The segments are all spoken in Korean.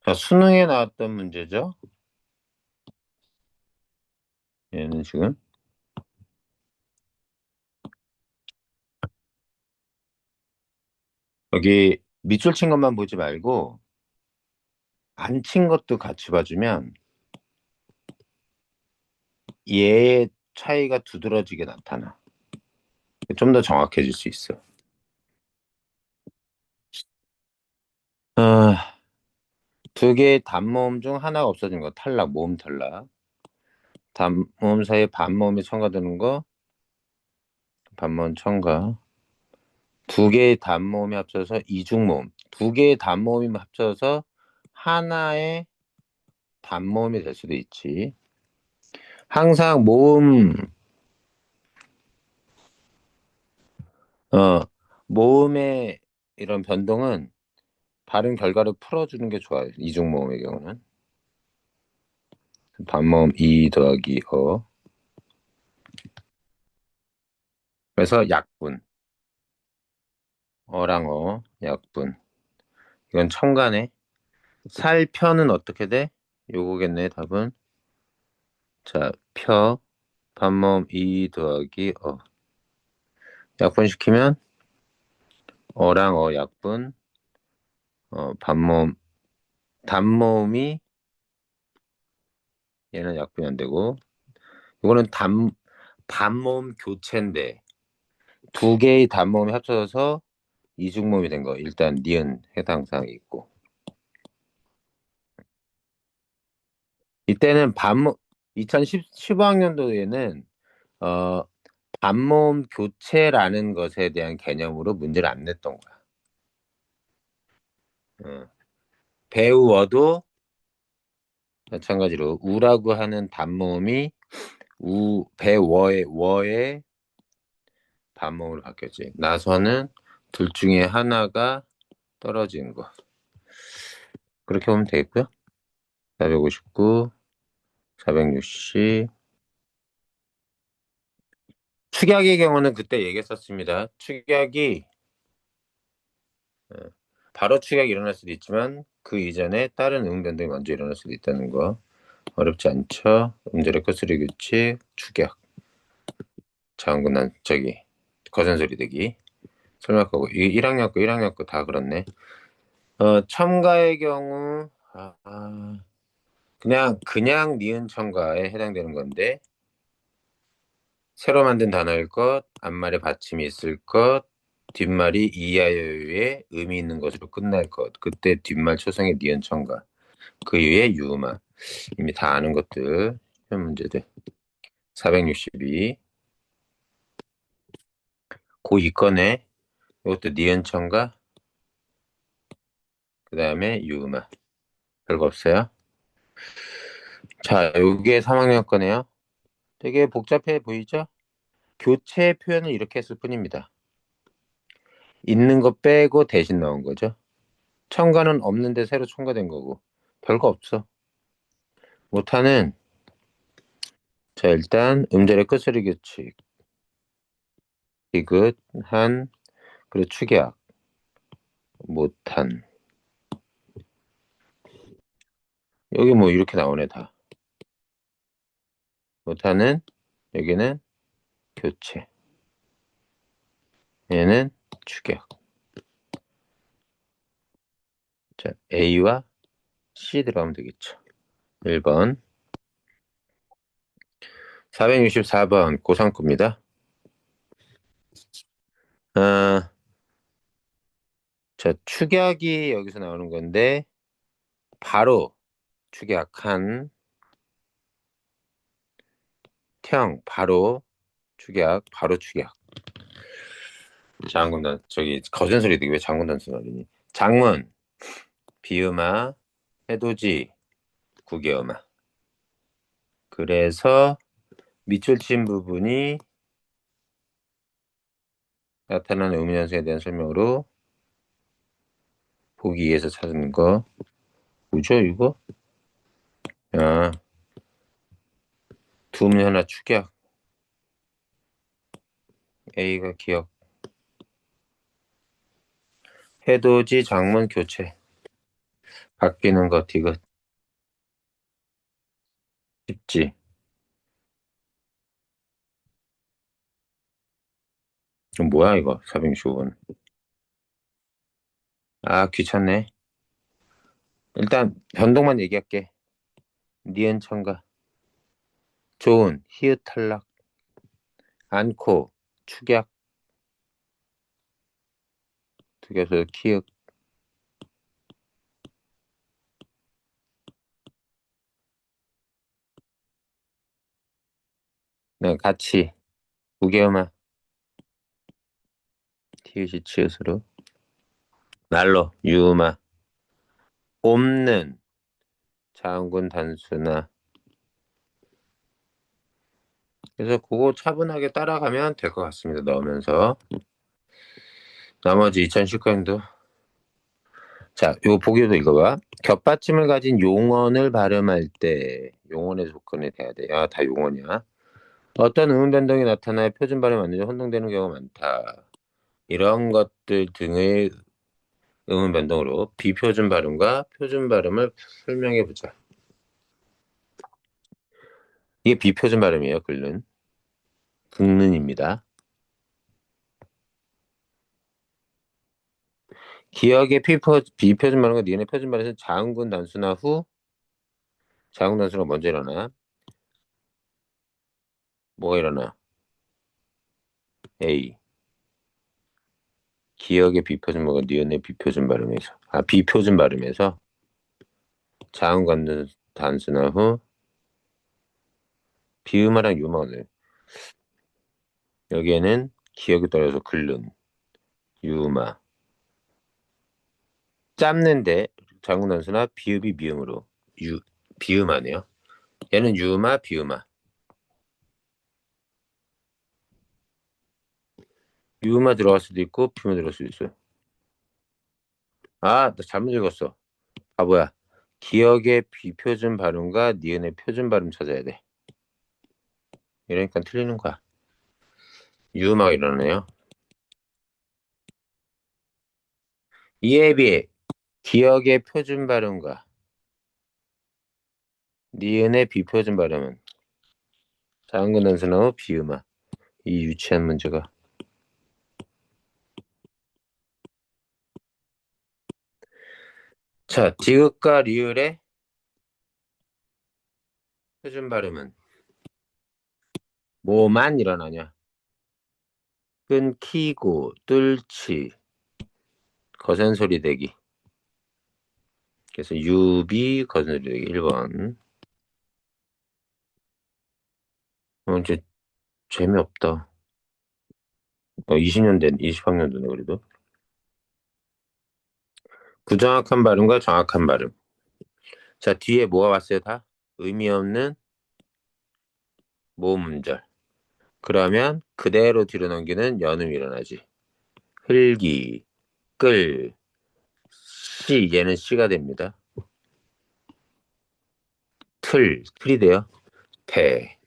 자, 수능에 나왔던 문제죠. 얘는 지금 여기 밑줄 친 것만 보지 말고 안 친 것도 같이 봐주면 얘의 차이가 두드러지게 나타나. 좀 더 정확해질 수 있어. 아, 두 개의 단모음 중 하나가 없어진 거 탈락, 모음 탈락. 단모음 사이에 반모음이 첨가되는 거, 반모음 첨가. 두 개의 단모음이 합쳐서 이중모음. 두 개의 단모음이 합쳐서 하나의 단모음이 될 수도 있지. 항상 어, 모음의 이런 변동은 발음 결과를 풀어주는 게 좋아요. 이중모음의 경우는. 반모음 이 더하기 어. 그래서 약분. 어랑 어, 약분. 이건 첨가네. 살펴는 어떻게 돼? 요거겠네, 답은. 자, 펴. 반모음 이 더하기 어. 약분시키면 어랑 어 약분. 반모음, 단모음이 얘는 약분이 안 되고. 이거는 단모음 교체인데 두 개의 단모음이 합쳐져서 이중모음이 된 거. 일단 니은 해당 사항이 있고. 이때는 2015학년도에는 어, 반모음 교체라는 것에 대한 개념으로 문제를 안 냈던 거야. 어. 배우어도 마찬가지로 우라고 하는 단모음이 배워의 워의 반모음으로 바뀌었지. 나서는 둘 중에 하나가 떨어진 거. 그렇게 보면 되겠고요. 459, 460. 축약의 경우는 그때 얘기했었습니다. 축약이 어, 바로 축약이 일어날 수도 있지만 그 이전에 다른 변동이 먼저 일어날 수도 있다는 거. 어렵지 않죠? 음절의 끝소리 규칙, 축약, 장군난 저기 거센소리 대기. 설명하고 이 1학년 거 다 그렇네. 첨가의 경우 그냥 니은 첨가에 해당되는 건데 새로 만든 단어일 것, 앞말에 받침이 있을 것, 뒷말이 이하여유에 의미 있는 것으로 끝날 것. 그때 뒷말 초성의 니은 첨가. 그 이후에 유음화. 이미 다 아는 것들. 시험 문제들. 462. 고 2건에 이것도 니은 첨가. 그 다음에 유음화. 별거 없어요. 자, 요게 3학년 거네요. 되게 복잡해 보이죠? 교체 표현을 이렇게 했을 뿐입니다. 있는 거 빼고 대신 넣은 거죠. 첨가는 없는데 새로 첨가된 거고. 별거 없어. 못하는, 자, 일단 음절의 끝소리 규칙. 디귿, 한, 그리고 축약. 못한. 여기 뭐 이렇게 나오네, 다. 못하는, 여기는 교체. 얘는 축약. 자, A와 C 들어가면 되겠죠. 1번. 464번 고상구입니다. 아, 자, 축약이 여기서 나오는 건데, 바로 축약한, 바로 바로 축약. 장군단, 저기, 거센 소리 되게 왜 장군단 소리니? 장문, 비음아, 해돋이, 구개음아. 그래서 밑줄 친 부분이 나타나는 의문현상에 대한 설명으로 보기 위해서 찾은 거. 뭐죠, 이거? 아, 두문 하나 축약. A가 기억. 해돋이 장문 교체. 바뀌는 거 디귿 쉽지. 뭐야 이거 465번. 아 귀찮네. 일단 변동만 얘기할게. 니은 첨가. 좋은 히읗 탈락. 않고 축약. tuk여서 키읔. 네, 같이 우개음아 티읕이 치읓으로. 날로 유음아. 옵는 자음군 단수나. 그래서 그거 차분하게 따라가면 될 것 같습니다. 넣으면서. 나머지 2019년도. 자, 요 보기도 읽어봐. 겹받침을 가진 용언을 발음할 때 용언의 조건이 돼야 돼. 아, 다 용언이야. 어떤 음운 변동이 나타나야 표준 발음이 완전히 혼동되는 경우가 많다. 이런 것들 등의 음운 변동으로 비표준 발음과 표준 발음을 설명해 보자. 이게 비표준 발음이에요. 긁는. 긁는입니다. 기억의 비표준 발음과 니은의 표준 발음에서 자음군 단수나 후 자음군 단수가 먼저 일어나. 뭐가 일어나? A. 기억의 비표준 발음과 니은의 비표준 발음에서. 아, 비표준 발음에서 자음군 단수나 후 비음화랑 유음화를. 여기에는 기억이 떨어져서 긁는 유음화. 짭는데 자음군 단수나 비읍이 미음으로 비음하네요. 얘는 유음화, 비음화. 유음화 들어갈 수도 있고 비음화 들어갈 수도 있어요. 아, 나 잘못 읽었어. 바보야. 기억의 비표준 발음과 니은의 표준 발음 찾아야 돼. 이러니까 틀리는 거야. 유음화가 일어나네요. 이에 비해 기억의 표준 발음과 니은의 비표준 발음은 자음군 단수나 후 비음화. 이 유치한 문제가. 자, 디귿과 리을의 표준 발음은 뭐만 일어나냐? 끊기고 뚫지 거센 소리 대기. 그래서 유비 거센 소리 대기 1번. 이제 재미없다. 20년 된 20학년도네 그래도. 부정확한 발음과 정확한 발음. 자, 뒤에 뭐가 왔어요 다? 의미 없는 모음음절. 그러면 그대로 뒤로 넘기는 연음이 일어나지. 흘기, 끌, 씨, 얘는 씨가 됩니다. 틀이 돼요. 배.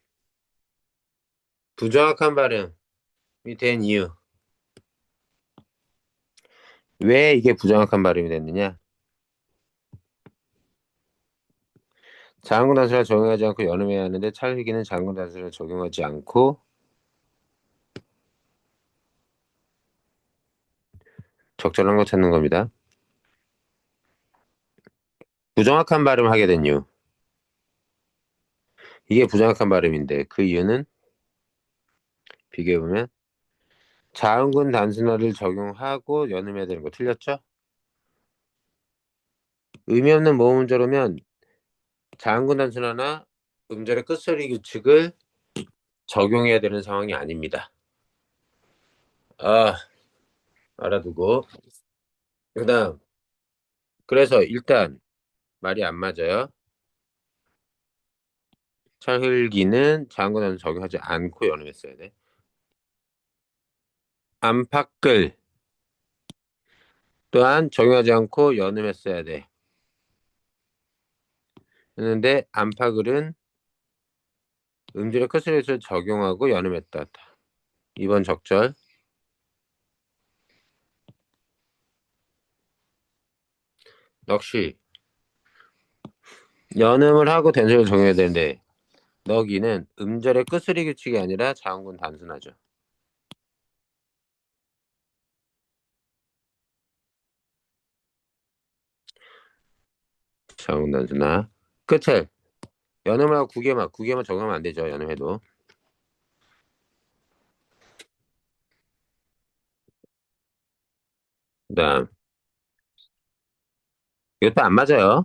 부정확한 발음이 된 이유. 왜 이게 부정확한 발음이 됐느냐? 자음군 단수를 적용하지 않고 연음해야 하는데 찰흙이는 자음군 단수를 적용하지 않고 적절한 거 찾는 겁니다. 부정확한 발음을 하게 된 이유. 이게 부정확한 발음인데 그 이유는 비교해보면 자음군 단순화를 적용하고 연음해야 되는 거 틀렸죠? 의미 없는 모음음절이면 자음군 단순화나 음절의 끝소리 규칙을 적용해야 되는 상황이 아닙니다. 아, 알아두고. 그 다음, 그래서 일단 말이 안 맞아요. 찰흙이는 자음군 단수 적용하지 않고 연음했어야 돼. 안팎을 또한 적용하지 않고 연음했어야 돼. 했는데 안팎을은 음절의 끝소리에서 적용하고 연음했다. 2번 적절. 역시 연음을 하고 된소리를 정해야 되는데 너기는 음절의 끝소리 규칙이 아니라 자음군 단순하죠. 자음군 단순하. 끝을 연음을 하고 구개만 적용하면 안 되죠. 연음해도. 그다음 이것도 안 맞아요.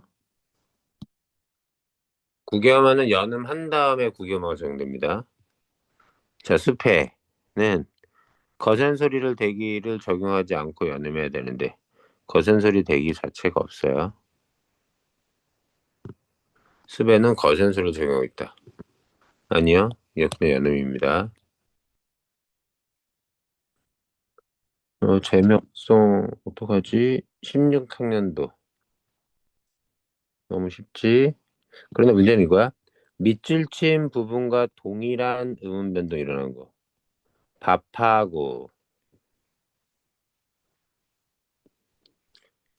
구개음은 연음한 다음에 구개음어가 적용됩니다. 자, 숲에는 거센 소리를 대기를 적용하지 않고 연음해야 되는데 거센 소리 대기 자체가 없어요. 숲에는 거센 소리를 적용하고 있다. 아니요. 이것도 연음입니다. 재미없어. 어떡하지? 16학년도. 너무 쉽지? 그런데 문제는 이거야. 밑줄 친 부분과 동일한 음운 변동이 일어나는 거. 밥하고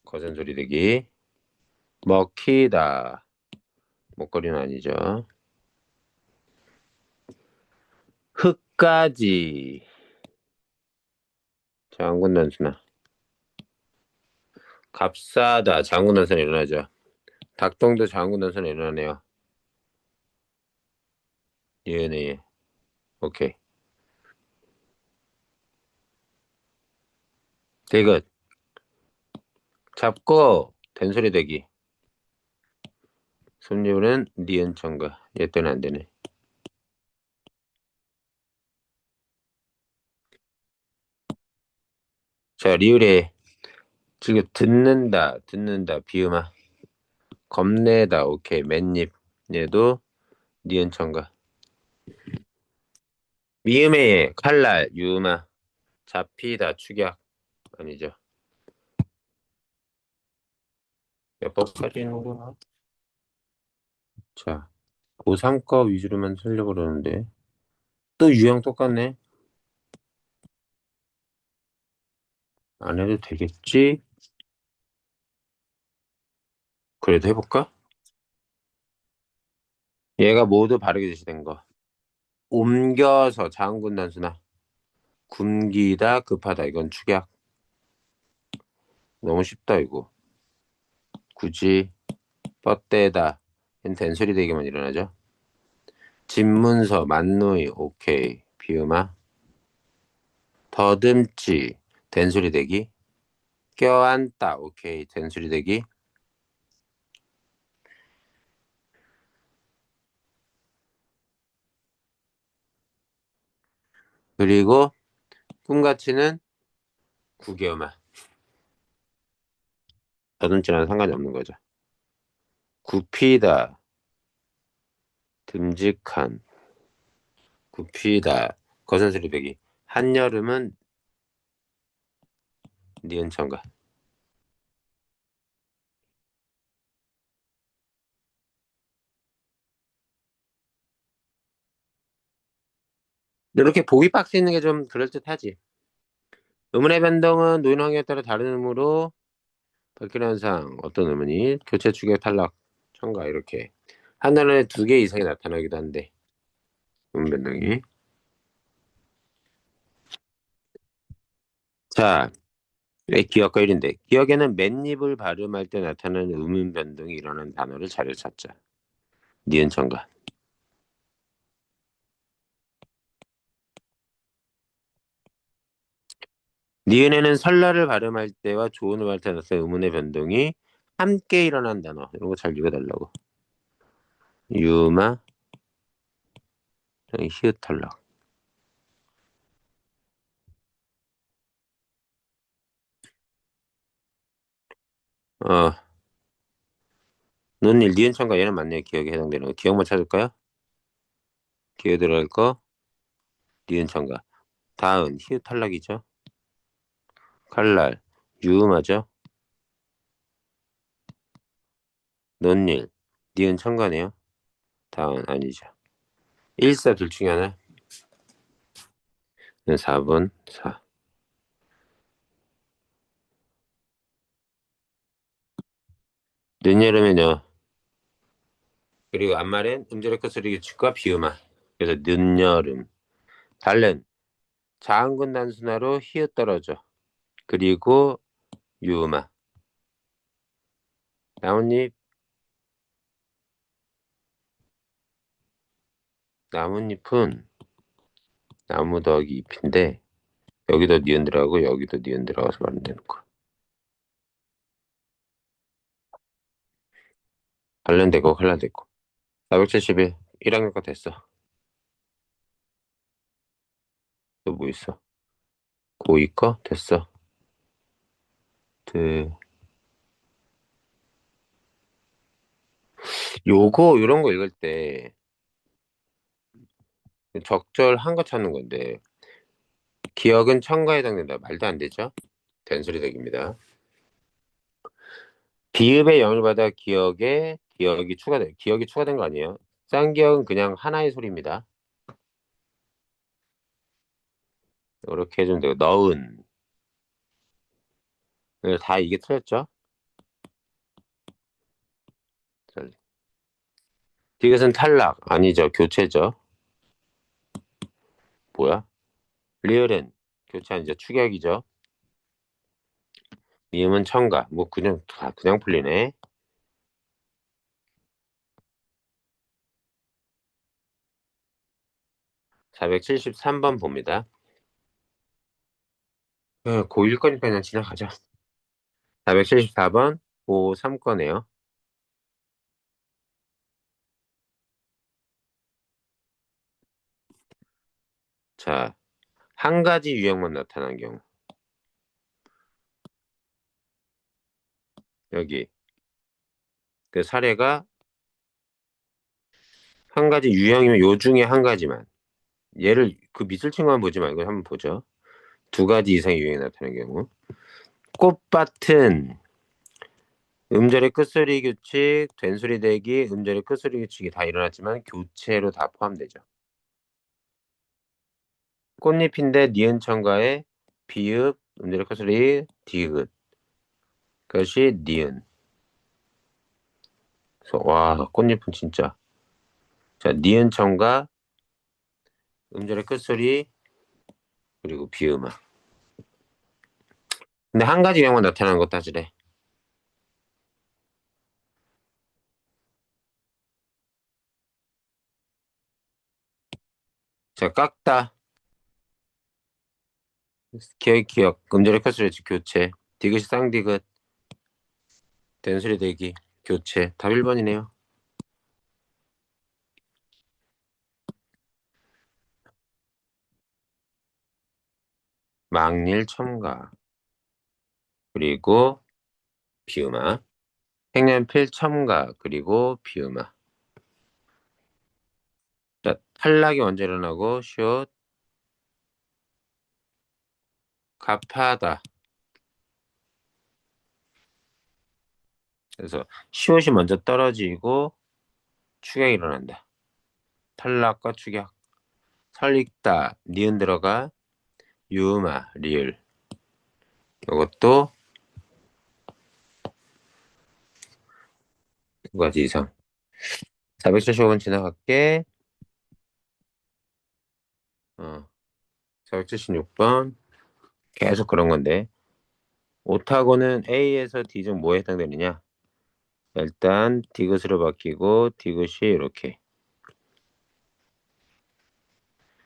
거센 소리 대기. 먹히다. 먹거리는 아니죠. 흙까지. 장군 단수나. 값싸다. 장군 단수나 일어나죠. 닭똥도 장군 단수나 일어나네요. 얘네. 오케이. 대긋. 잡고 된소리 대기. 손님은 니은 청가. 얘 때는 안 되네. 자, 리을에 지금 듣는다, 비음아. 겁내다, 오케이. 맨입. 얘도 니은 청가. 미음의 칼날, 유음아. 잡히다, 축약. 아니죠. 몇 번까지 있는 거야? 자, 고3거 위주로만 쓰려고 그러는데. 또 유형 똑같네. 안 해도 되겠지? 그래도 해볼까? 얘가 모두 바르게 제시된 거. 옮겨서 장군 단수나. 굶기다, 급하다. 이건 축약. 너무 쉽다, 이거. 굳이, 뻗대다. 얜 된소리 되기만 일어나죠. 집문서, 만누이, 오케이. 비음아. 더듬지, 된소리 대기. 껴안다, 오케이. 된소리 대기. 그리고 꿈같이는 구개음아. 더듬지랑 상관이 없는 거죠. 굽히다, 듬직한, 굽히다. 거센소리 대기. 한여름은 니은천가. 이렇게 보기 박스 있는 게 좀 그럴듯하지. 음운의 변동은 노인 환경에 따라 다른 음으로 밝히는 현상. 어떤 음운이 교체 축의 탈락, 첨가 이렇게 한 단어에 두 개 이상이 나타나기도 한데 음운 변동이. 자, 기억과 일인데 기억에는 맨입을 발음할 때 나타나는 음운 변동이 일어나는 단어를 자료 찾자. 니은 첨가. 니은에는 설날을 발음할 때와 조은을 발음할 때 나타나는 음운의 변동이 함께 일어난 단어. 이런 거 잘 읽어달라고. 유마, 히읗 탈락. 어, 논일 니은천과 얘는 맞네요. 기억에 해당되는 거. 기억만 찾을까요? 기억 들어갈 거 니은천과. 다은 히읗 탈락이죠. 칼날 유음하죠. 논일 니은천과네요. 다은 아니죠. 1사 둘 중에 하나. 4번 4. 늦여름에는요. 그리고 앞말엔 음절의 끝소리 규칙과 비음화. 그래서 늦여름. 달는 자음군 단순화로 히읗 떨어져. 그리고 유음화. 나뭇잎, 나뭇잎은 나무더기 잎인데 여기도 니은 들어가고 여기도 니은 들어가서 말하면 되는 거야. 관련되고 관련되고. 471. 1학년 거 됐어. 또 뭐 있어? 고2 거? 됐어. 그, 요거, 요런 거 읽을 때 적절한 거 찾는 건데, 기억은 첨가에 해당된다. 말도 안 되죠? 된소리 덕입니다. 비읍의 영을 받아 기억이 추가된 거 아니에요? 쌍기역은 그냥 하나의 소리입니다. 이렇게 해주면 되고, 너은. 다 이게 틀렸죠? 이것은 탈락. 아니죠. 교체죠. 뭐야? 리을은 교체 아니죠. 축약이죠. 미음은 첨가. 뭐 그냥 다 그냥 풀리네. 473번 봅니다. 고1 거니까 그냥 지나가죠. 474번 고3 거네요. 자, 한 가지 유형만 나타난 경우. 여기 그 사례가 한 가지 유형이면 요 중에 한 가지만. 얘를 그 밑줄 친 것만 보지 말고 한번 보죠. 두 가지 이상의 유형이 나타나는 경우. 꽃밭은 음절의 끝소리 규칙, 된소리 대기, 음절의 끝소리 규칙이 다 일어났지만 교체로 다 포함되죠. 꽃잎인데 니은 첨가에 비읍, 음절의 끝소리, 디귿. 그것이 니은. 그래서 와, 꽃잎은 진짜. 자, 니은 첨가, 음절의 끝소리, 그리고 비음화. 근데 한 가지 유형만 나타나는 것 따지래. 자, 깎다. 기억, 음절의 끝소리 교체. 디귿이 쌍디귿, 된소리 대기, 교체. 답 1번이네요. 망릴 첨가. 그리고 비음화. 색연필 첨가. 그리고 비음화. 자, 탈락이 언제 일어나고, 시옷, 가파다. 그래서 시옷이 먼저 떨어지고 축약이 일어난다. 탈락과 축약. 설익다. 니은 들어가. 유음화. 리을. 이것도 두 가지 이상. 475번 지나갈게. 476번. 계속 그런 건데. 오타고는 A에서 D 중 뭐에 해당되느냐? 일단 디귿으로 바뀌고 디귿이 이렇게.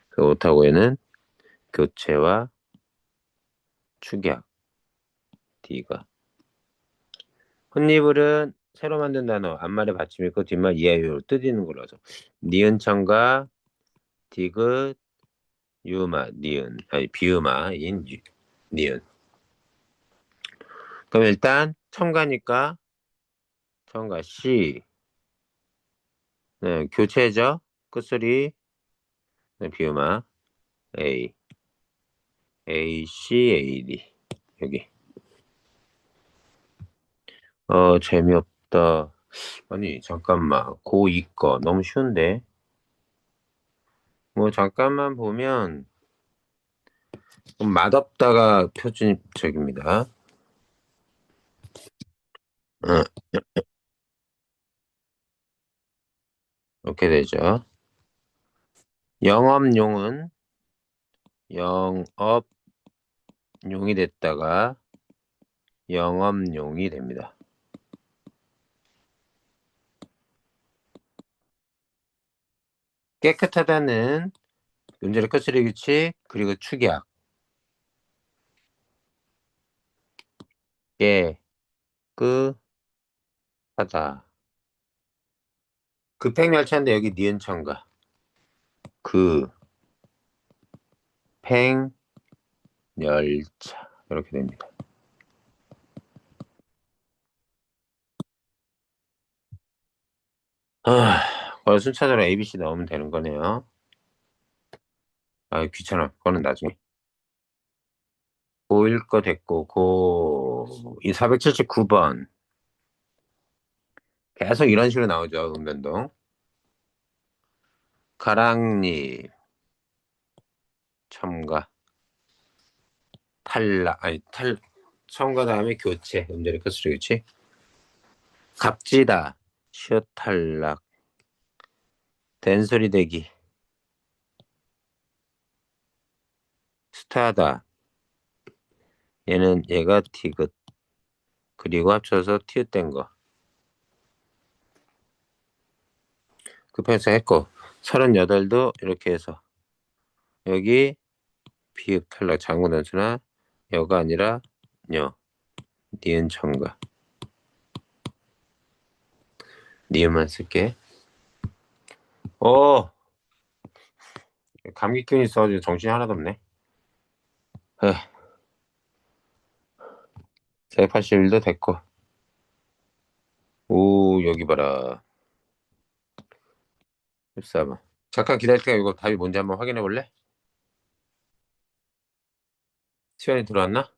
그 오타고에는 교체와 축약. D가. 혼니블은 새로 만든 단어 앞말에 받침 있고 뒷말 이하율 뜻 있는 걸로 하죠. 니은청과 디귿 유마 니은 아니 비음아인 니은. 그럼 일단 첨가니까 첨가 C 네, 교체죠. 끝소리 네, 비음아 A A C A D 여기. 재미없다. 아니 잠깐만 고2 거 너무 쉬운데. 뭐 잠깐만 보면 맛없다가 표준적입니다. 어, 이렇게 되죠. 영업용은 영업용이 됐다가 영업용이 됩니다. 깨끗하다는 음절의 끝소리 규칙 그리고 축약. 깨끗하다. 급행열차인데 여기 니은 첨가. 급행열차 이렇게 됩니다. 그걸 순차적으로 ABC 넣으면 되는 거네요. 아, 귀찮아. 그거는 나중에. 고일 거 됐고, 이 479번. 계속 이런 식으로 나오죠, 음변동. 가랑잎, 첨가, 탈락, 아니, 첨가 다음에 교체, 음절의 끝으로 교체. 값지다, 시옷 탈락, 된소리 대기, 스타다. 얘가 티귿. 그리고 합쳐서 티읕된 거. 급해서 했고, 38도 이렇게 해서. 여기 비읍 탈락 장구 단수나 여가 아니라 여. 니은 첨가. 니은만 쓸게. 감기균 있어가지고 정신이 하나도 없네. 481도 됐고. 오, 여기 봐라. 14번. 잠깐 기다릴 테니까 이거 답이 뭔지 한번 확인해 볼래? 시간이 들어왔나?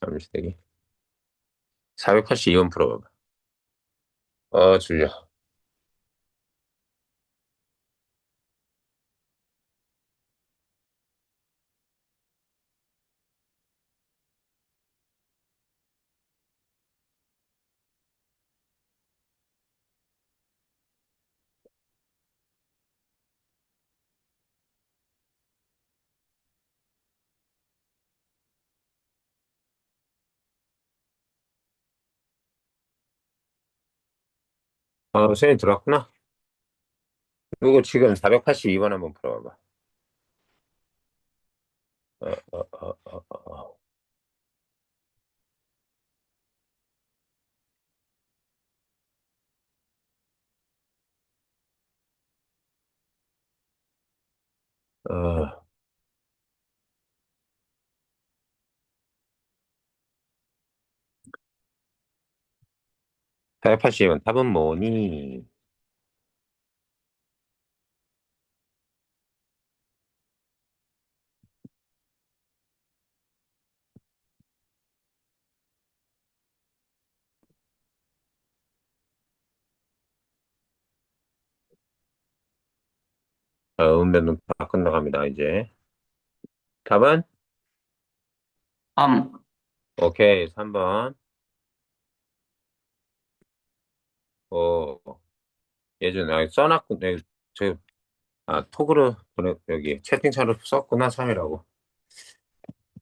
잠시대기. 482번 풀어봐봐. 줄려. 시간이 들어왔구나. 이거 지금 482번 한번 풀어봐봐. 어, 어, 어, 어, 어. 어, 482번 답은 뭐니? 운변은 다 끝나갑니다, 이제. 답은? 암, 오케이, 3번. 예전에 써놨고, 저, 톡으로 여기 채팅창으로 썼구나, 3이라고.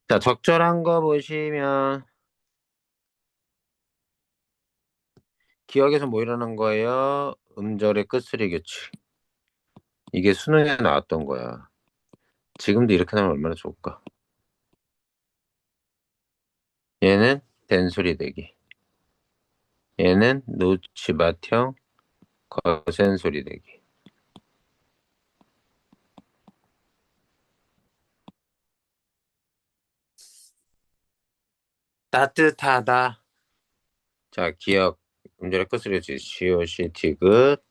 자, 적절한 거 보시면, 기억에서 뭐 일어난 거예요? 음절의 끝소리 교치. 이게 수능에 나왔던 거야. 지금도 이렇게 나오면 얼마나 좋을까? 얘는 된소리 대기. 얘는 노치마형 거센 소리 대기. 따뜻하다. 자, 기억. 음절의 끝소리 교치. 시오시 티귿.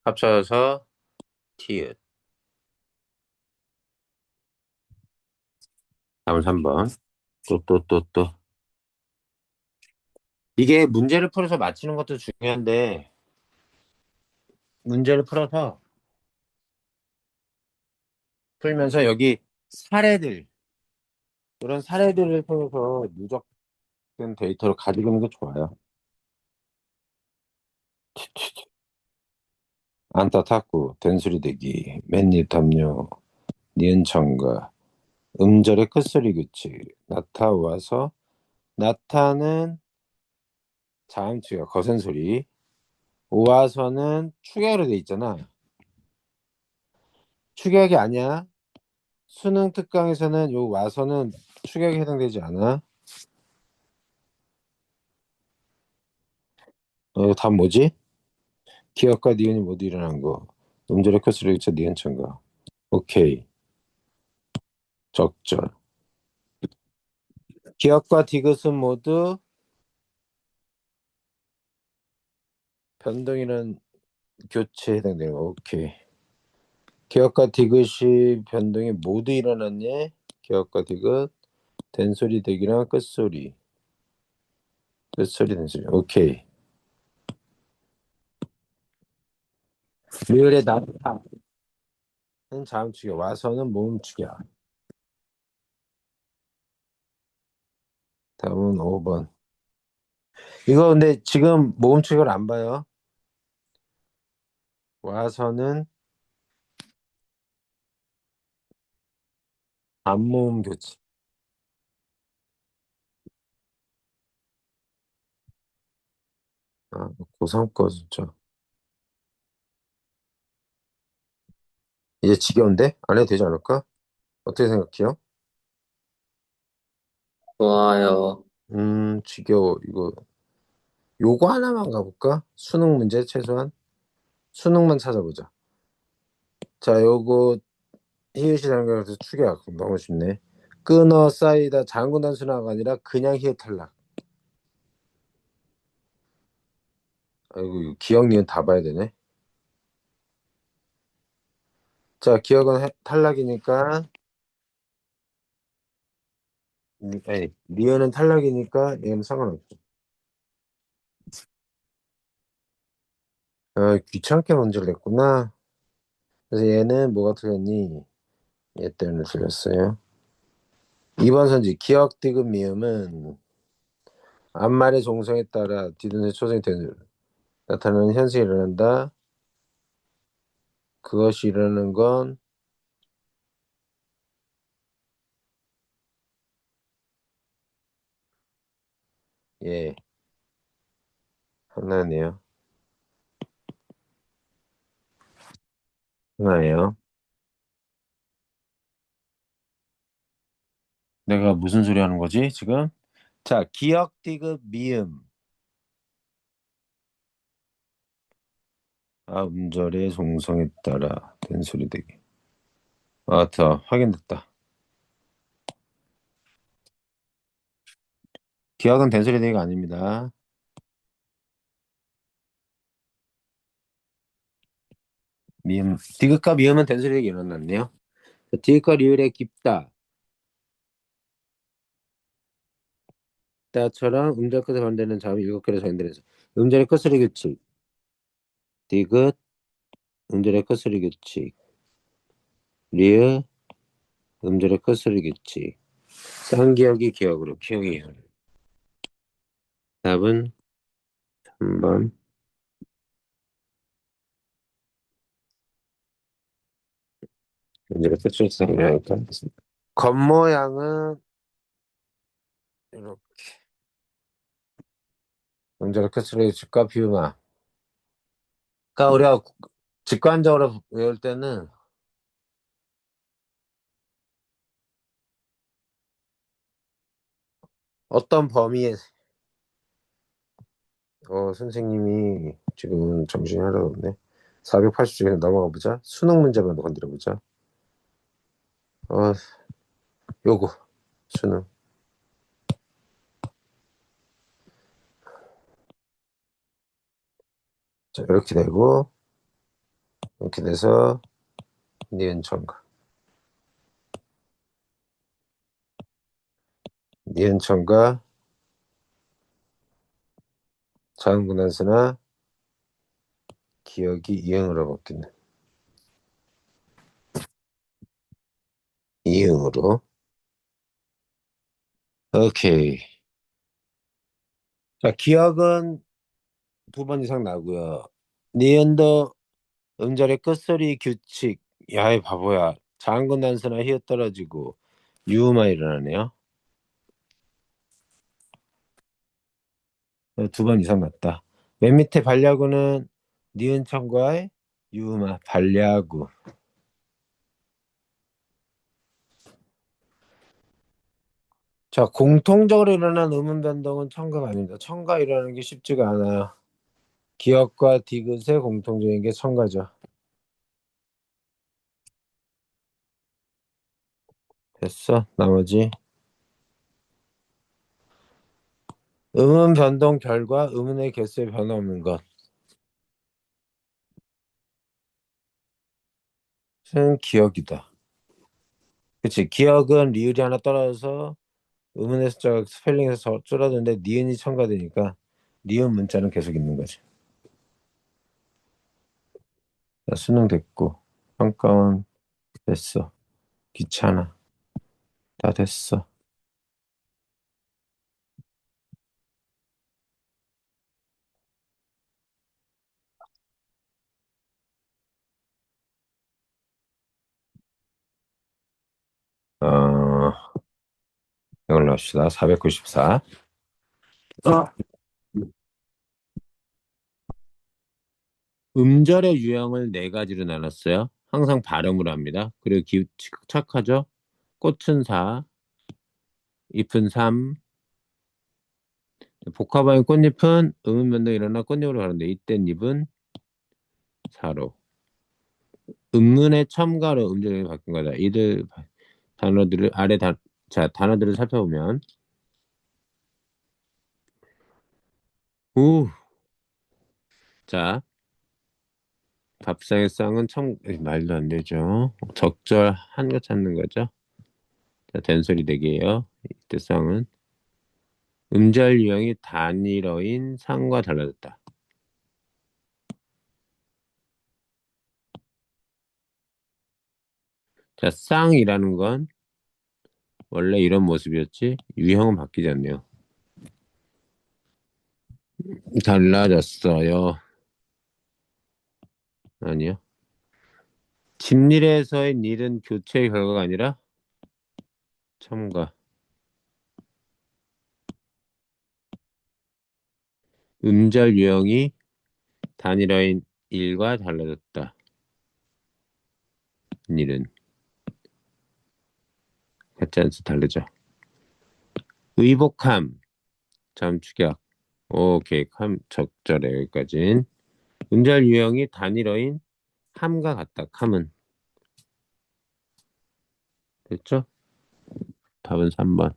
합쳐서 티읕. 다음 3번. 또. 이게 문제를 풀어서 맞히는 것도 중요한데, 문제를 풀면서 여기 사례들, 그런 사례들을 통해서 누적된 데이터를 가지고 있는 게 좋아요. 안타 탁구, 된소리 대기, 맨입 담요, 니은 청가, 음절의 끝소리 규칙, 나타와서, 나타는 자음치가 거센 소리, 오와서는 축약으로 돼 있잖아. 축약이 아니야. 수능 특강에서는 요 와서는 축약에 해당되지 않아. 이거 답 뭐지? 기억과 니은이 모두 일어난 거. 음절의 끝소리 규칙, 니은 청가. 오케이. 적절. 기억과 디귿은 모두 변동이란 교체에 해당되는 거. 오케이. 기억과 디귿이 변동이 모두 일어났네. 기억과 디귿, 된소리 대기랑 끝소리. 끝소리 된소리. 오케이. 리을의 나타는 자음축이야. 와서는 모음축이야. 다음은 5번. 이거 근데 지금 모음축을 안 봐요. 와서는 단모음 교체. 아, 고3 거 진짜. 이제 지겨운데? 안 해도 되지 않을까? 어떻게 생각해요? 좋아요. 지겨워. 이거 요거 하나만 가볼까? 수능 문제 최소한. 수능만 찾아보자. 자, 요거 히읗이 단계에서 축약 너무 쉽네. 끊어 쌓이다 장군 단순화가 아니라 그냥 히읗 탈락. 아이고 이거 기억 니은 다 봐야 되네. 자, 기억은 탈락이니까 아니 니은은 탈락이니까 얘는 상관없죠. 귀찮게 문제를 냈구나. 그래서 얘는 뭐가 틀렸니? 얘 때문에 틀렸어요. 2번 선지 기억 디귿 미음은 앞말의 종성에 따라 뒤든지 초성이 되는 나타나는 현상이 일어난다. 그것이 일어나는 건 예, 하나네요. 하나예요. 내가 무슨 소리 하는 거지, 지금? 자, 기억, 디귿, 미음. 아, 음절의 종성에 따라 된 소리 되기. 아, 더 확인됐다. 기억은 된 소리 되기가 아닙니다. 미음, 디귿과 미음은 된 소리 되기 일어났네요. 자, 디귿과 리을의 깊다. 따처럼 음절 끝에 반대는 자음이 7개로 정의되면서 음절의 끝소리 규칙. 디귿, 음절의 끝소리 규칙. 리을, 음절의 끝소리 규칙. 쌍기역이 기억으로, 기억이 기억. 답은 3번. 음절의 끝소리 쌍기역이니까. 겉모양은 이렇게 음절의 끝소리 규칙과 비음화. 그러니까 우리가 직관적으로 외울 때는 어떤 범위에 선생님이 지금 정신이 하나도 없네. 480쪽에서 넘어가 보자. 수능 문제만 건드려 보자. 어, 요거 수능. 자, 이렇게 되고 이렇게 돼서 니은 청가. 니은 청가 자음분한수나 기억이 이응으로 바뀌는. 이응으로. 오케이. 자, 기억은 2번 이상 나고요. 니은도 음절의 끝소리 규칙. 야이 바보야. 장군 단수나 히읗 떨어지고 유음화 일어나네요. 두 번 이상 났다. 맨 밑에 발야구는 니은 청과의 유음화 발야구. 자, 공통적으로 일어난 음운 변동은 청가가 아닙니다. 청가 일어나는 게 쉽지가 않아요. 기역과 디귿의 공통적인 게 청가죠. 됐어. 나머지 음운 변동 결과 음운의 개수에 변화 없는 것은 기역이다. 그치? 기역은 리을이 하나 떨어져서 음운의 숫자가 스펠링에서 줄어드는데 니은이 첨가되니까 니은 문자는 계속 있는 거지. 자, 수능 됐고 평가원 됐어. 귀찮아. 다 됐어. 어, 이걸로 합시다. 494. 음절의 유형을 네 가지로 나눴어요. 항상 발음으로 합니다. 그리고 착하죠? 꽃은 사, 잎은 삼, 복합화인 꽃잎은 음운 변동이 일어나 꽃잎으로 가는데 이땐 잎은 사로. 음문의 첨가로 음절이 바뀐 거다. 이들 단어들을 자, 단어들을 살펴보면 우, 자, 밥상의 쌍은 말도 안 되죠. 적절한 거 찾는 거죠. 자, 된소리 대기예요. 이때 쌍은 음절 유형이 단일어인 상과 달라졌다. 자, 쌍이라는 건 원래 이런 모습이었지 유형은 바뀌지 않네요. 달라졌어요. 아니요. 집일에서의 일은 교체의 결과가 아니라 첨가. 음절 유형이 단일어인 일과 달라졌다. 일은 같지 않서 다르죠. 의복함, 잠축약. 오케이, 적절해 여기까진. 음절 유형이 단일어인 함과 같다. 함은 됐죠? 답은 3번.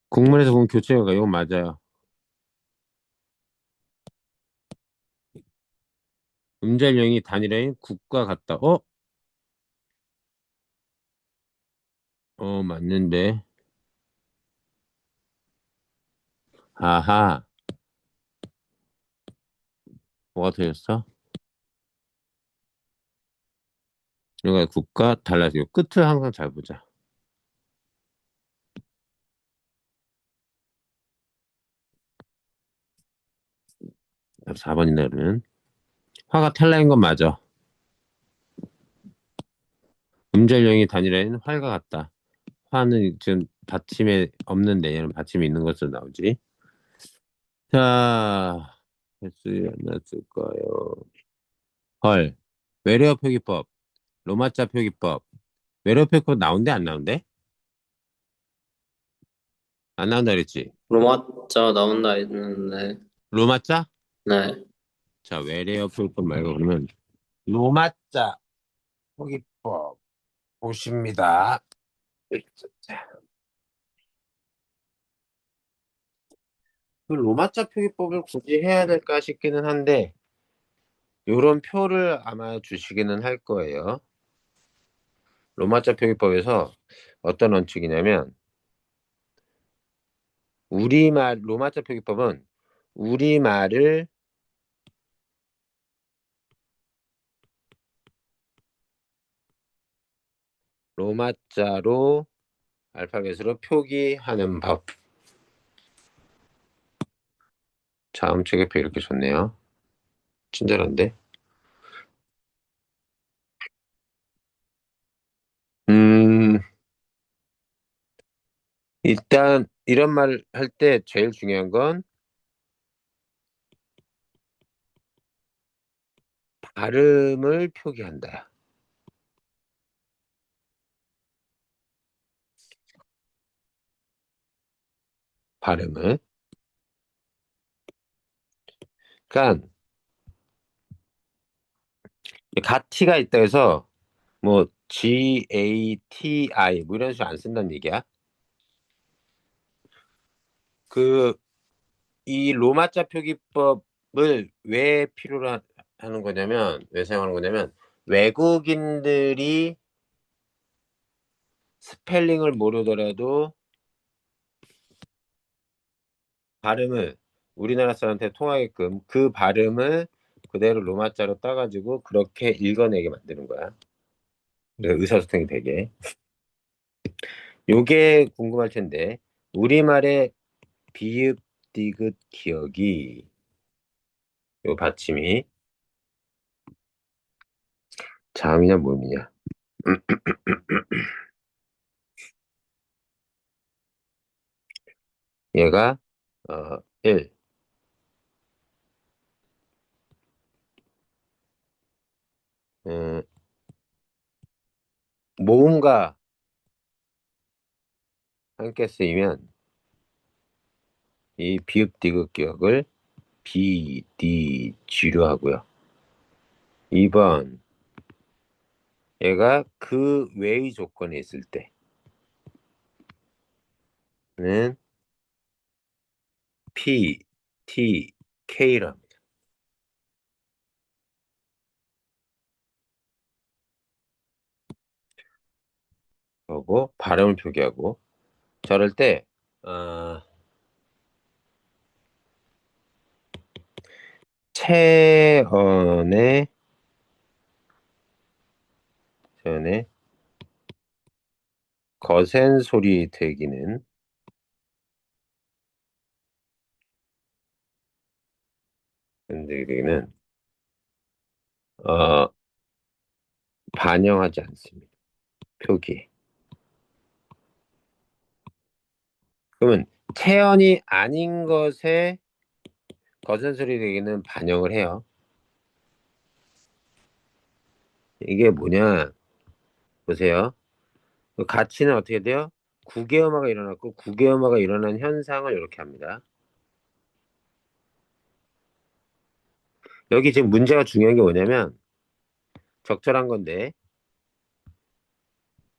국문에서 보면 교체가 이건 맞아요. 음절 유형이 단일어인 국과 같다. 맞는데. 아하, 뭐가 틀렸어? 그러니까 국과 달라지고 끝을 항상 잘 보자. 4번이나 그러면 화가 탈락인 건 맞아. 음절형이 단일화인 활과 같다. 화는 지금 받침에 없는데 얘는 받침이 있는 것으로 나오지. 자, 횟수 났을까요? 헐. 외래어 표기법, 로마자 표기법. 외래어 표기법 나온대 안 나온대? 안 나온다 그랬지. 로마자 나온다 했는데, 로마자? 네. 자, 외래어 표기법 말고 그러면 로마자 표기법 보십니다. 그 로마자 표기법을 굳이 해야 될까 싶기는 한데 요런 표를 아마 주시기는 할 거예요. 로마자 표기법에서 어떤 원칙이냐면 우리말 로마자 표기법은 우리말을 로마자로 알파벳으로 표기하는 법. 자음 체계표 이렇게 좋네요. 친절한데? 음, 일단 이런 말 할 때 제일 중요한 건 발음을 표기한다. 발음을. 그러니까 가티가 있다 해서 뭐 GATI 뭐 이런 식으로 안 쓴다는 얘기야. 그 이 로마자 표기법을 왜 필요로 하는 거냐면 왜 사용하는 거냐면 외국인들이 스펠링을 모르더라도 발음을 우리나라 사람한테 통하게끔 그 발음을 그대로 로마자로 따가지고 그렇게 읽어내게 만드는 거야. 그래서 의사소통이 되게. 요게 궁금할 텐데 우리말의 비읍, 디귿, 기억이 요 받침이 자음이냐 모음이냐. 얘가 1. 음, 모음과 함께 쓰이면 이 비읍, 디귿, 기억을 비, 디, 쥐로 하고요. 2번 얘가 그 외의 조건에 있을 때는 P, T, K로 합니다. 그리고 발음을 표기하고 저럴 때 어, 체언의 체언의 거센 소리 되기는 어, 반영하지 않습니다. 표기. 그러면 체언이 아닌 것에 거센 소리 되기는 반영을 해요. 이게 뭐냐 보세요. 그 가치는 어떻게 돼요? 구개음화가 일어났고 구개음화가 일어난 현상을 이렇게 합니다. 여기 지금 문제가 중요한 게 뭐냐면 적절한 건데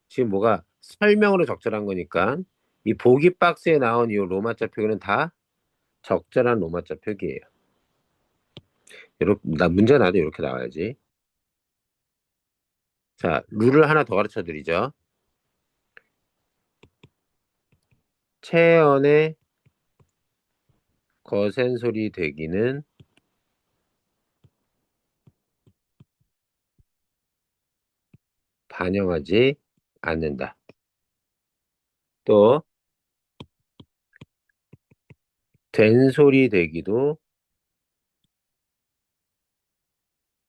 지금 뭐가 설명으로 적절한 거니까 이 보기 박스에 나온 이 로마자 표기는 다 적절한 로마자 표기예요. 이렇게 나 문제 나도 이렇게 나와야지. 자, 룰을 하나 더 가르쳐 드리죠. 체언의 거센 소리 되기는 반영하지 않는다. 또 된 소리 되기도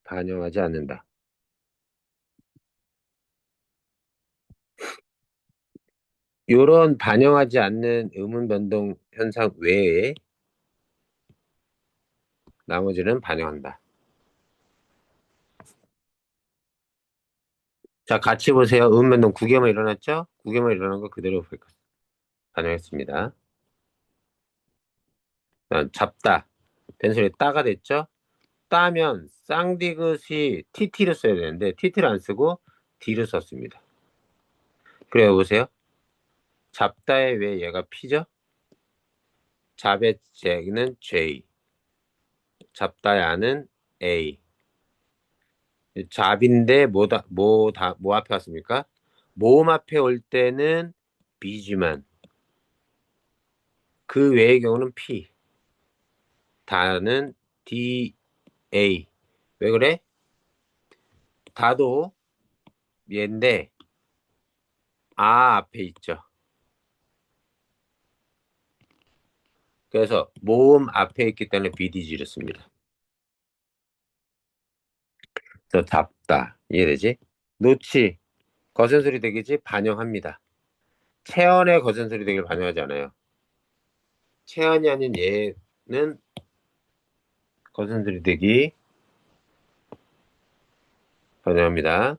반영하지 않는다. 이런 반영하지 않는 음운 변동 현상 외에 나머지는 반영한다. 자, 같이 보세요. 음운 변동 9개만 일어났죠? 9개만 일어난 거 그대로 반영했습니다. 잡다. 변소리 따가 됐죠? 따면 쌍디귿이 TT로 써야 되는데 TT를 안 쓰고 D로 썼습니다. 그래 보세요. 잡다에 왜 얘가 P죠? 잡의 J는 J. 잡다의 아는 A. 잡인데 뭐 앞에 왔습니까? 모음 앞에 올 때는 B지만 그 외의 경우는 P. 다는 D, A. 왜 그래? 다도 얘인데 아 앞에 있죠. 그래서 모음 앞에 있기 때문에 BDG를 씁니다. 그래서 잡다. 이해되지? 놓치. 거센 소리 되겠지? 반영합니다. 체언의 거센 소리 되기를 반영하지 않아요. 체언이 아닌 얘는 거센 소리 되기 반영합니다.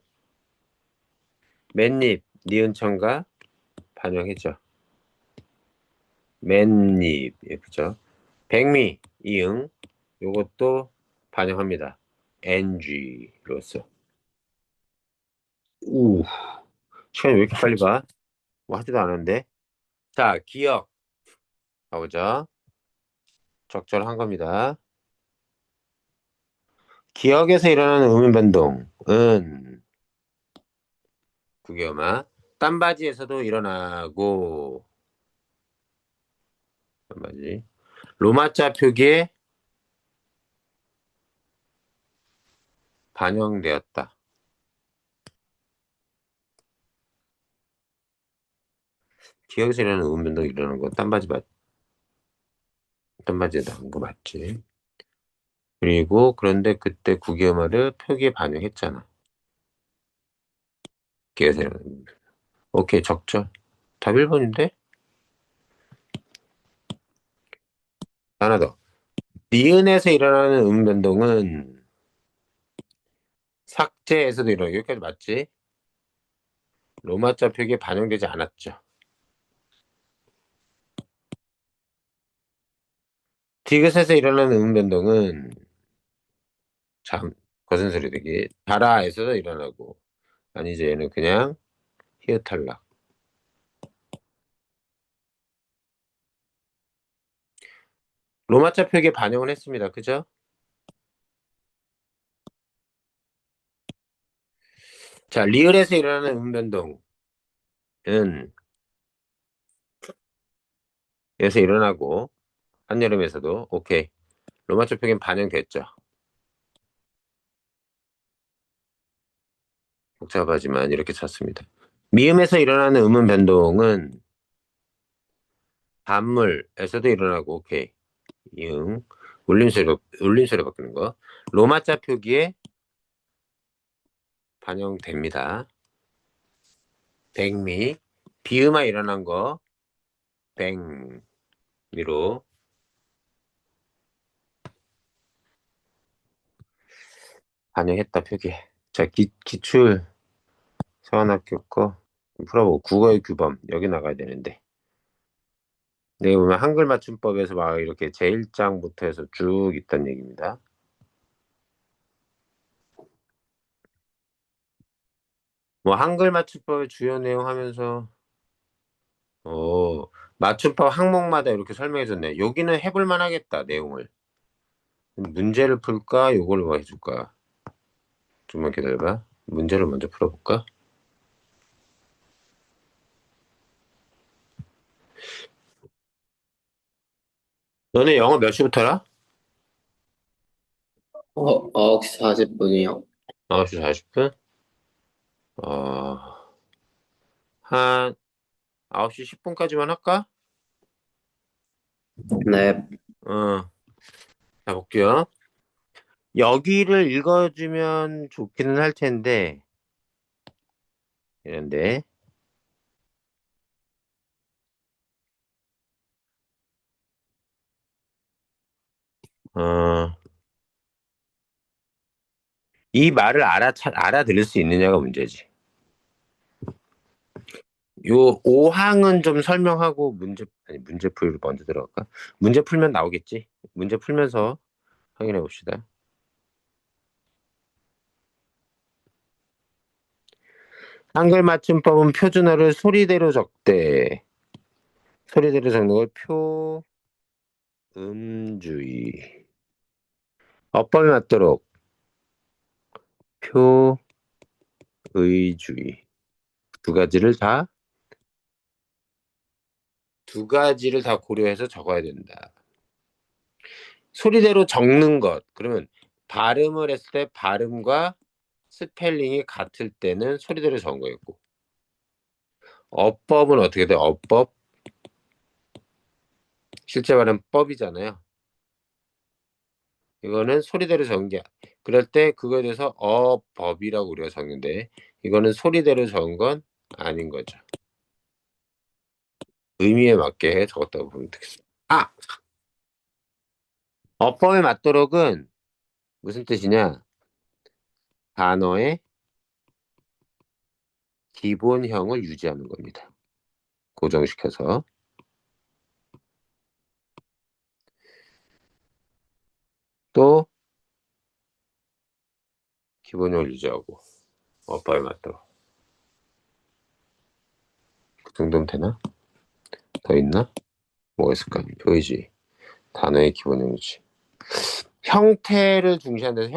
맨입, 니은청가 반영했죠. 맨입, 예, 그죠? 백미, 이응, 요것도 반영합니다. NG로서. 우, 시간이 왜 이렇게 빨리 가? 뭐 하지도 않았는데. 자, 기억. 가보죠. 적절한 겁니다. 기억에서 일어나는 음인 변동은 구겨마 딴바지에서도 일어나고 딴바지 로마자 표기에 반영되었다. 기억에서 일어나는 음인 변동이 일어나는 거 딴바지에 나온 거 맞지? 그리고 그런데 그때 구기어마를 표기에 반영했잖아. 기억에서 일어나는 오케이 적절. 답 1번인데? 하나 더. 니은에서 일어나는 음 변동은 삭제에서도 일어나고 여기까지 맞지? 로마자 표기에 반영되지 않았죠. 디귿에서 일어나는 음 변동은 참 거센 소리 되기 다라에서도 일어나고 아니죠. 얘는 그냥 히읗 탈락. 로마자 표기에 반영을 했습니다. 그죠? 자, 리을에서 일어나는 음 변동은 여기서 일어나고 한여름에서도 오케이. 로마자 표기는 반영됐죠. 복잡하지만 이렇게 쳤습니다. 미음에서 일어나는 음운 변동은 단물에서도 일어나고 오케이. 이응 울림소리 바꾸는 거. 로마자 표기에 반영됩니다. 백미 비음화 일어난 거 백미로 반영했다 표기해. 자 기출 서원학교 거 풀어보고 국어의 규범 여기 나가야 되는데 여기 보면 한글 맞춤법에서 막 이렇게 제1장부터 해서 쭉 있단 얘기입니다. 뭐 한글 맞춤법의 주요 내용 하면서 맞춤법 항목마다 이렇게 설명해줬네. 여기는 해볼 만하겠다 내용을. 문제를 풀까? 요걸 뭐 해줄까? 좀만 기다려봐. 문제를 먼저 풀어볼까? 너네 영어 몇 시부터라? 9시 40분이요. 9시 40분? 어, 한 9시 10분까지만 할까? 네. 어, 자, 볼게요. 여기를 읽어주면 좋기는 할 텐데, 이런데, 어, 이 말을 알아들을 수 있느냐가 문제지. 요 5항은 좀 설명하고 문제 풀 먼저 들어갈까? 문제 풀면 나오겠지? 문제 풀면서 확인해 봅시다. 한글 맞춤법은 표준어를 소리대로 적대. 소리대로 적는 걸 표음주의. 어법에 맞도록 표의주의. 두 가지를 다, 두 가지를 다 고려해서 적어야 된다. 소리대로 적는 것. 그러면 발음을 했을 때 발음과 스펠링이 같을 때는 소리대로 적은 거였고. 어법은 어떻게 돼? 어법 실제 말은 법이잖아요. 이거는 소리대로 적은 게, 그럴 때 그거에 대해서 어법이라고 우리가 적는데, 이거는 소리대로 적은 건 아닌 거죠. 의미에 맞게 적었다고 보면 되겠습니다. 아! 어법에 맞도록은 무슨 뜻이냐? 단어의 기본형을 유지하는 겁니다. 고정시켜서. 또 기본형을 유지하고, 어법에 맞도록. 그 정도면 되나? 더 있나? 뭐가 있을까? 표의지. 단어의 기본형 유지. 형태를 중시하는 데서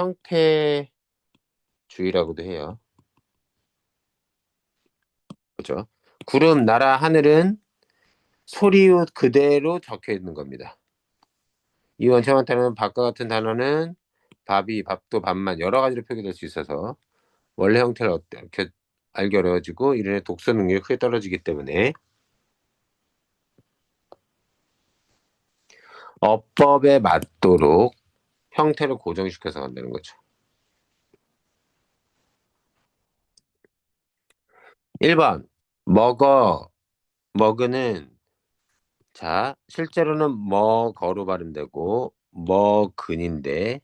형태주의라고도 해요. 그죠? 구름, 나라, 하늘은 소리웃 그대로 적혀 있는 겁니다. 이 원칙만 따르면 밥과 같은 단어는 밥이, 밥도 밥만 여러 가지로 표기될 수 있어서 원래 형태를 어떻게 알기 어려워지고 이를 독서 능력이 크게 떨어지기 때문에 어법에 맞도록 형태를 고정시켜서 간다는 거죠. 1번 먹어, 먹으는 자 실제로는 먹어로 발음되고 먹근인데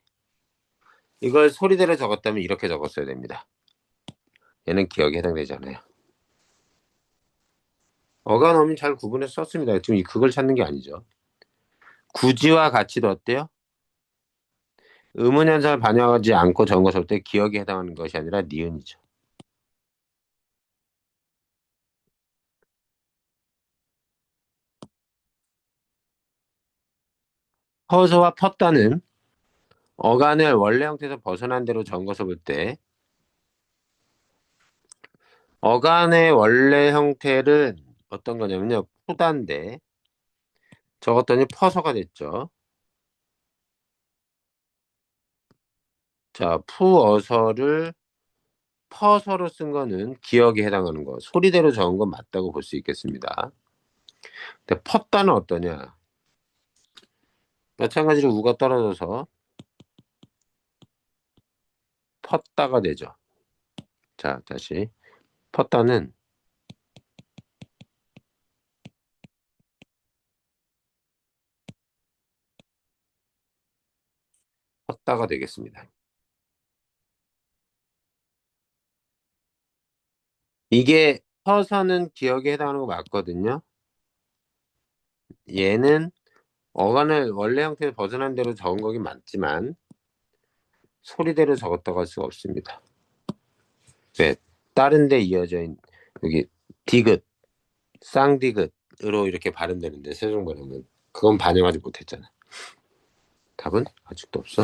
이걸 소리대로 적었다면 이렇게 적었어야 됩니다. 얘는 기억에 해당되지 않아요. 어간어민 잘 구분해서 썼습니다. 지금 그걸 찾는 게 아니죠. 구지와 가치도 어때요? 의문 현상을 반영하지 않고 적어서 때 기억에 해당하는 것이 아니라 니은이죠. 허서와 펐다는 어간을 원래 형태에서 벗어난 대로 적어서 볼 때 어간의 원래 형태는 어떤 거냐면요. 푸다인데 적었더니 퍼서가 됐죠. 자, 푸어서를 퍼서로 쓴 거는 기억에 해당하는 거. 소리대로 적은 건 맞다고 볼 수 있겠습니다. 근데 펐다는 어떠냐? 마찬가지로 우가 떨어져서 펐다가 되죠. 자, 다시. 펐다는 펐다가 되겠습니다. 이게 퍼서는 기억에 해당하는 거 맞거든요. 얘는 어간을 원래 형태에 벗어난 대로 적은 거긴 맞지만 소리대로 적었다고 할 수가 없습니다. 왜? 다른 데 이어져 있는 여기 디귿, 쌍디귿으로 이렇게 발음되는데 세종 발음은 그건 반영하지 못했잖아. 답은 아직도 없어.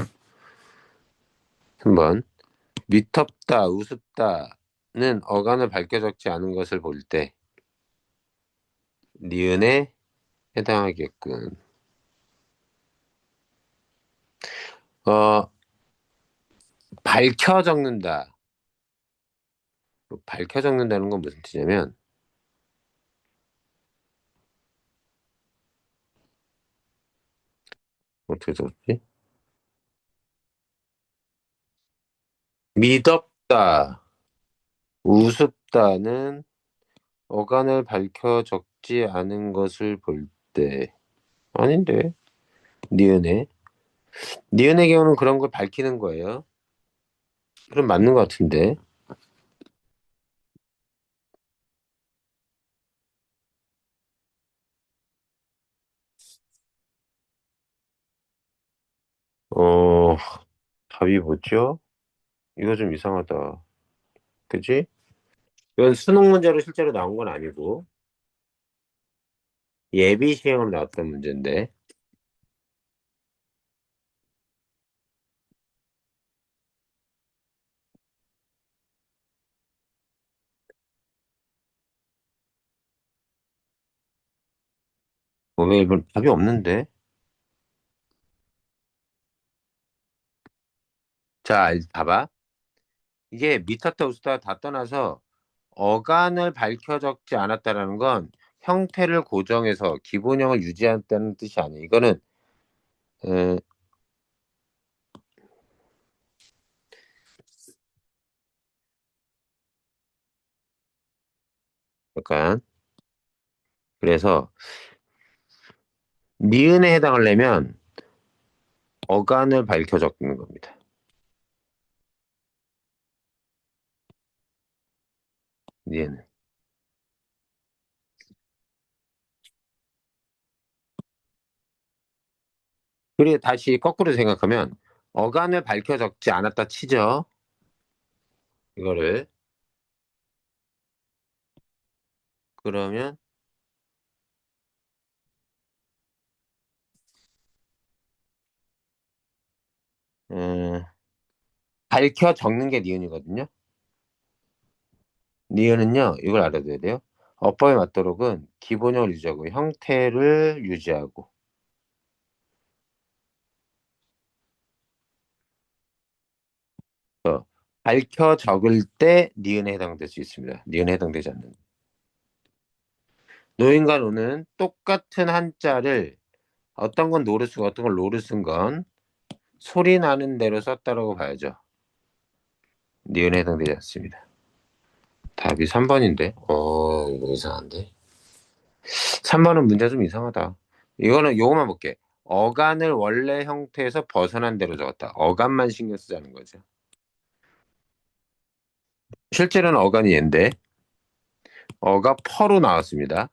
한번 미텁다, 우습다는 어간을 밝혀 적지 않은 것을 볼 때 니은에 해당하겠군. 어, 밝혀 적는다. 밝혀 적는다는 건 무슨 뜻이냐면 어떻게 적었지? 미덥다, 우습다는 어간을 밝혀 적지 않은 것을 볼 때 아닌데 니은에 니은의 경우는 그런 걸 밝히는 거예요. 그럼 맞는 것 같은데. 어, 답이 뭐죠? 이거 좀 이상하다. 그지? 이건 수능 문제로 실제로 나온 건 아니고 예비 시행으로 나왔던 문제인데 왜 이건 답이 없는데? 자, 봐봐. 이게 미타타 우스타 다 떠나서 어간을 밝혀 적지 않았다라는 건 형태를 고정해서 기본형을 유지한다는 뜻이 아니에요. 이거는 어, 약간 그래서 니은에 해당하려면 어간을 밝혀 적는 겁니다. 니은은. 그리고 다시 거꾸로 생각하면 어간을 밝혀 적지 않았다 치죠. 이거를 그러면 음, 밝혀 적는 게 니은이거든요. 니은은요, 이걸 알아둬야 돼요. 어법에 맞도록은 기본형을 유지하고 형태를 유지하고 밝혀 적을 때 니은에 해당될 수 있습니다. 니은에 해당되지 않는. 노인과 노는 똑같은 한자를 어떤 건 노를 쓰고 어떤 건 로를 쓴 건 소리 나는 대로 썼다라고 봐야죠. 니은에 해당되지 않습니다. 답이 3번인데? 이거 이상한데? 3번은 문제 좀 이상하다. 이거는 요거만 볼게. 어간을 원래 형태에서 벗어난 대로 적었다. 어간만 신경 쓰자는 거죠. 실제로는 어간이 얘인데 어가 퍼로 나왔습니다.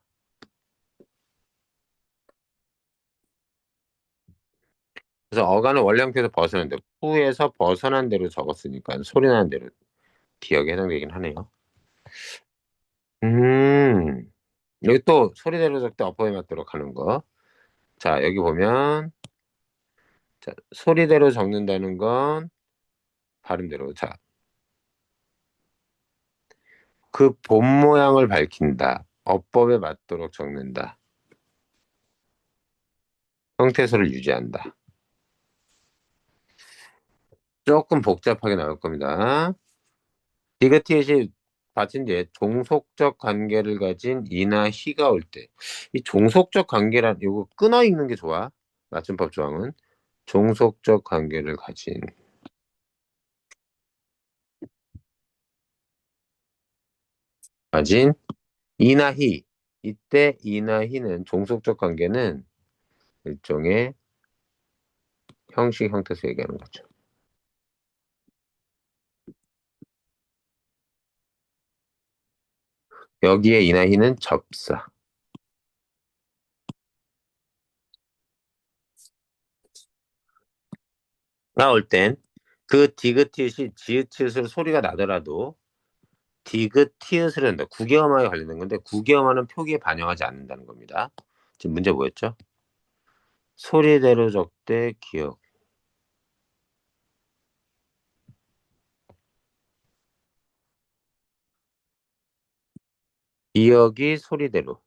그래서 어간을 원래 형태에서 벗어난 대로 후에서 벗어난 대로 적었으니까 소리 나는 대로 기억에 해당되긴 하네요. 음, 여기 또 소리대로 적다 어법에 맞도록 하는 거. 자, 여기 보면 자, 소리대로 적는다는 건 발음대로. 자, 그 본 모양을 밝힌다. 어법에 맞도록 적는다. 형태소를 유지한다. 조금 복잡하게 나올 겁니다. 디귿티엣이 받친 뒤에 종속적 관계를 가진 이나 희가 올 때. 이 종속적 관계란, 이거 끊어 읽는 게 좋아. 맞춤법 조항은. 종속적 관계를 가진 이나 희. 이때 이나 희는 종속적 관계는 일종의 형식, 형태에서 얘기하는 거죠. 여기에 이나 희는 접사. 나올 땐 그 디귿티읕이 지읒치읒으로 소리가 나더라도 디귿티읕을 한다. 구개엄하에 관련된 건데 구개엄하는 표기에 반영하지 않는다는 겁니다. 지금 문제 뭐였죠? 소리대로 적대 기억. 기억이 소리대로.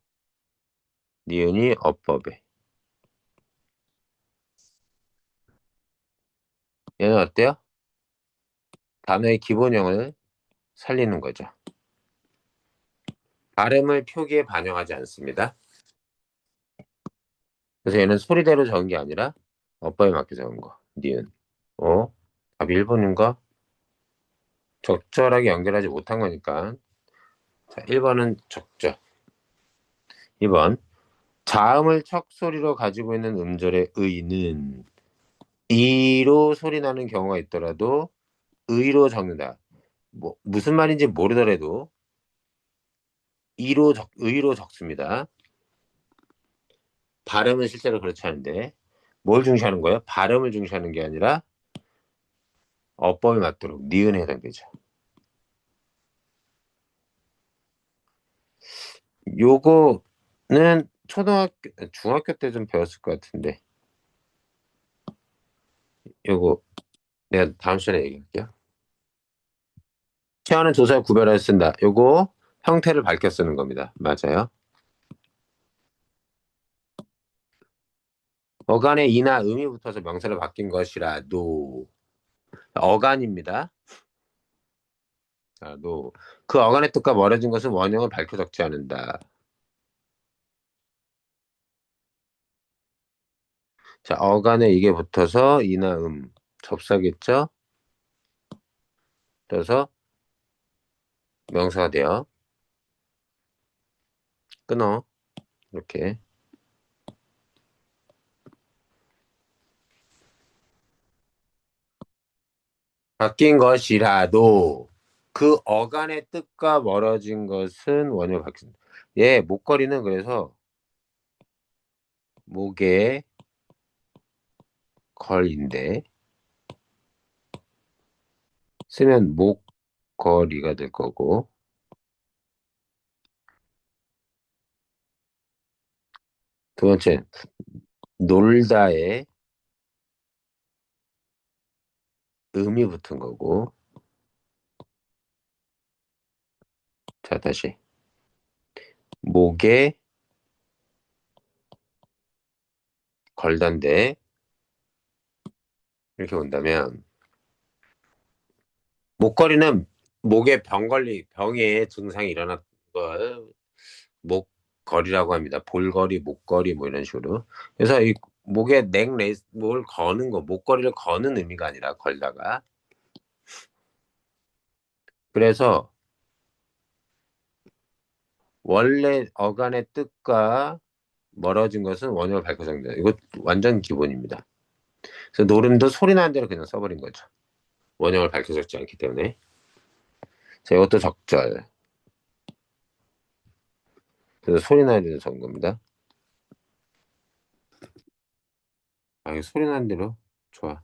니은이 어법에. 얘는 어때요? 단어의 기본형을 살리는 거죠. 발음을 표기에 반영하지 않습니다. 그래서 얘는 소리대로 적은 게 아니라 어법에 맞게 적은 거. 니은. 답이 1번인가? 적절하게 연결하지 못한 거니까. 자, 1번은 적죠. 2번. 자음을 척소리로 가지고 있는 음절의 의는 이로 소리 나는 경우가 있더라도 의로 적는다. 뭐 무슨 말인지 모르더라도 의로 적습니다. 발음은 실제로 그렇지 않은데 뭘 중시하는 거예요? 발음을 중시하는 게 아니라 어법에 맞도록 니은에 해당되죠. 요거는 중학교 때 좀 배웠을 것 같은데 요거 내가 다음 시간에 얘기할게요. 체화는 조사와 구별하여 쓴다. 요거 형태를 밝혀 쓰는 겁니다. 맞아요. 어간에 이나 음이 붙어서 명사로 바뀐 것이라도 어간입니다. 자, 그 어간의 뜻과 멀어진 것은 원형을 밝혀 적지 않는다. 자, 어간에 이게 붙어서 이나 접사겠죠? 그래서 명사가 돼요. 끊어. 이렇게. 바뀐 것이라도 그 어간의 뜻과 멀어진 것은 원형을 바뀐다. 예, 목걸이는 그래서 목에 걸인데 쓰면 목걸이가 될 거고 두 번째 놀다에 음이 붙은 거고 자 다시 목에 걸단데 이렇게 본다면 목걸이는 목에 병에 증상이 일어난 걸 목걸이라고 합니다. 볼거리, 목걸이 뭐 이런 식으로. 그래서 이 목에 뭘 거는 거, 목걸이를 거는 의미가 아니라 걸다가. 그래서 원래 어간의 뜻과 멀어진 것은 원형을 밝혀서 합니다. 이거 완전 기본입니다. 그래서 노름도 소리 나는 대로 그냥 써버린 거죠. 원형을 밝혀 적지 않기 때문에. 자, 이것도 적절. 그래서 소리 나는 대로 적은 겁니다. 아, 이거 소리 나는 대로. 좋아.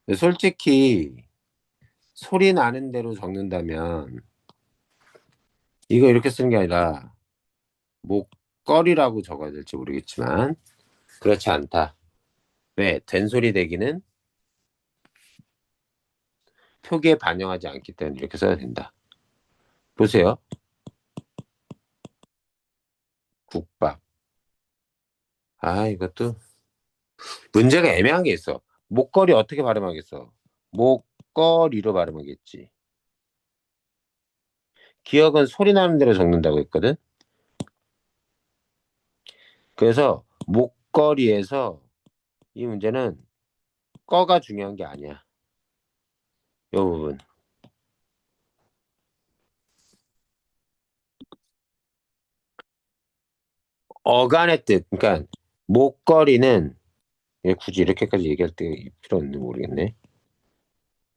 근데 솔직히 소리 나는 대로 적는다면 이거 이렇게 쓰는 게 아니라 목걸이라고 적어야 될지 모르겠지만 그렇지 않다. 왜? 된소리 대기는 표기에 반영하지 않기 때문에 이렇게 써야 된다. 보세요. 국밥. 아, 이것도 문제가 애매한 게 있어. 목걸이 어떻게 발음하겠어? 목걸이로 발음하겠지. 기억은 소리 나는 대로 적는다고 했거든. 그래서 목걸이에서 이 문제는 꺼가 중요한 게 아니야. 이 부분. 어간의 뜻. 그러니까 목걸이는 굳이 이렇게까지 얘기할 때 필요 없는지 모르겠네.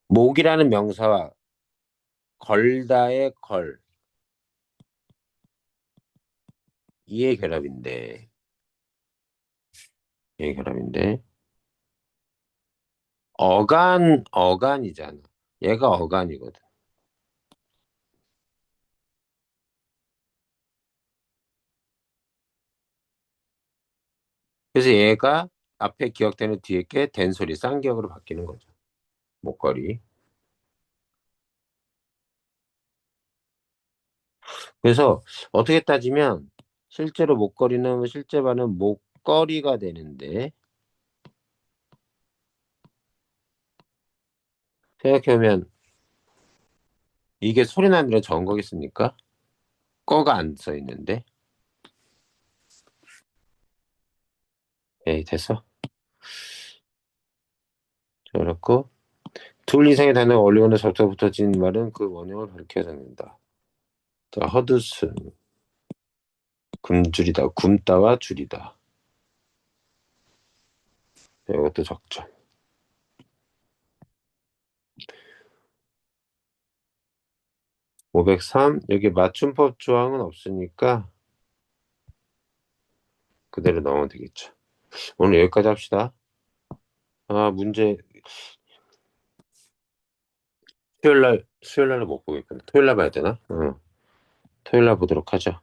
목이라는 명사와 걸다의 걸, 이의 결합인데, 이의 결합인데, 어간이잖아. 얘가 어간이거든. 그래서 얘가 앞에 기억되는 뒤에 게 된소리, 쌍기역으로 바뀌는 거죠. 목걸이. 그래서 어떻게 따지면 실제로 목걸이는 실제 발음 목걸이가 되는데, 생각해보면 이게 소리 나는 대로 적은 거겠습니까? 꺼가 안 써 있는데. 에이, 됐어. 그렇고, 둘 이상의 단어가 어울리거나 접속가 붙어진 말은 그 원형을 가리켜야 된다. 자, 허드슨, 굶주리다, 굶다와 줄이다. 자, 이것도 적죠. 503, 여기 맞춤법 조항은 없으니까 그대로 넣으면 되겠죠. 오늘 여기까지 합시다. 아, 문제, 수요일 날은 못 보겠구나. 토요일 날 봐야 되나? 토요일 날 보도록 하죠.